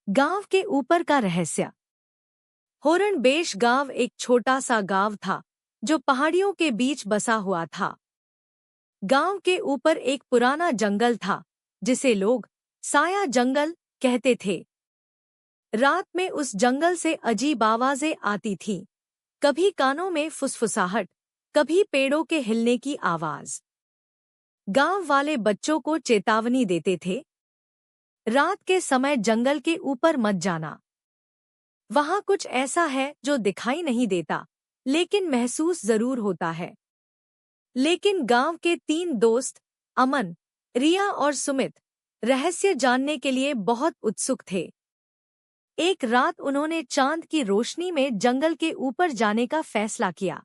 गांव के ऊपर का रहस्य। होरणबेश गांव एक छोटा सा गांव था जो पहाड़ियों के बीच बसा हुआ था। गांव के ऊपर एक पुराना जंगल था जिसे लोग साया जंगल कहते थे। रात में उस जंगल से अजीब आवाजें आती थीं, कभी कानों में फुसफुसाहट, कभी पेड़ों के हिलने की आवाज। गांव वाले बच्चों को चेतावनी देते थे, रात के समय जंगल के ऊपर मत जाना। वहां कुछ ऐसा है जो दिखाई नहीं देता, लेकिन महसूस जरूर होता है। लेकिन गांव के 3 दोस्त, अमन, रिया और सुमित, रहस्य जानने के लिए बहुत उत्सुक थे। एक रात उन्होंने चांद की रोशनी में जंगल के ऊपर जाने का फैसला किया।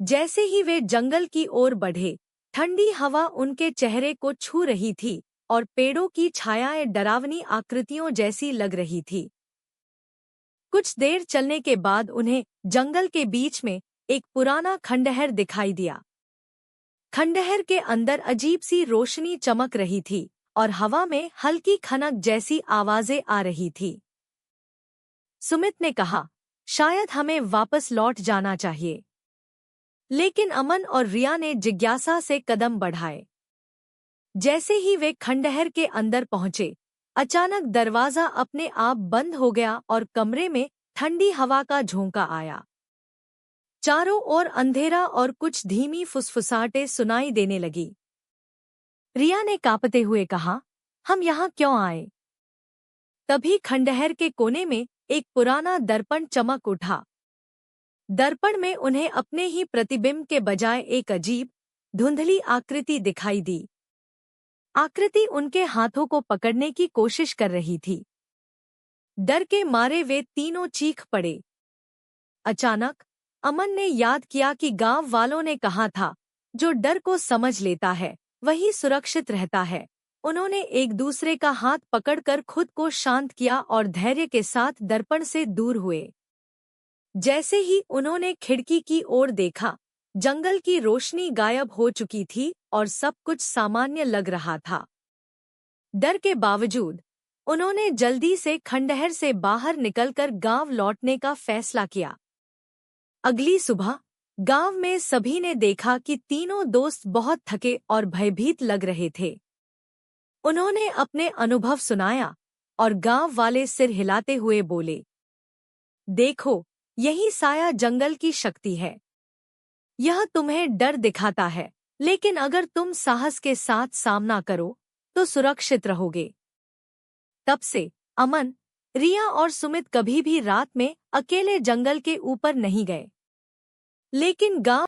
जैसे ही वे जंगल की ओर बढ़े, ठंडी हवा उनके चेहरे को छू रही थी और पेड़ों की छायाएं डरावनी आकृतियों जैसी लग रही थी। कुछ देर चलने के बाद उन्हें जंगल के बीच में एक पुराना खंडहर दिखाई दिया। खंडहर के अंदर अजीब सी रोशनी चमक रही थी और हवा में हल्की खनक जैसी आवाजें आ रही थी। सुमित ने कहा, शायद हमें वापस लौट जाना चाहिए। लेकिन अमन और रिया ने जिज्ञासा से कदम बढ़ाए। जैसे ही वे खंडहर के अंदर पहुंचे, अचानक दरवाजा अपने आप बंद हो गया और कमरे में ठंडी हवा का झोंका आया। चारों ओर अंधेरा और कुछ धीमी फुसफुसाहटें सुनाई देने लगी। रिया ने कांपते हुए कहा, हम यहाँ क्यों आए? तभी खंडहर के कोने में एक पुराना दर्पण चमक उठा। दर्पण में उन्हें अपने ही प्रतिबिंब के बजाय एक अजीब, धुंधली आकृति दिखाई दी। आकृति उनके हाथों को पकड़ने की कोशिश कर रही थी। डर के मारे वे तीनों चीख पड़े। अचानक अमन ने याद किया कि गांव वालों ने कहा था, जो डर को समझ लेता है वही सुरक्षित रहता है। उन्होंने एक दूसरे का हाथ पकड़कर खुद को शांत किया और धैर्य के साथ दर्पण से दूर हुए। जैसे ही उन्होंने खिड़की की ओर देखा, जंगल की रोशनी गायब हो चुकी थी और सब कुछ सामान्य लग रहा था। डर के बावजूद उन्होंने जल्दी से खंडहर से बाहर निकलकर गांव लौटने का फैसला किया। अगली सुबह गांव में सभी ने देखा कि तीनों दोस्त बहुत थके और भयभीत लग रहे थे। उन्होंने अपने अनुभव सुनाया और गांव वाले सिर हिलाते हुए बोले, देखो, यही साया जंगल की शक्ति है। यह तुम्हें डर दिखाता है, लेकिन अगर तुम साहस के साथ सामना करो तो सुरक्षित रहोगे। तब से अमन, रिया और सुमित कभी भी रात में अकेले जंगल के ऊपर नहीं गए। लेकिन गांव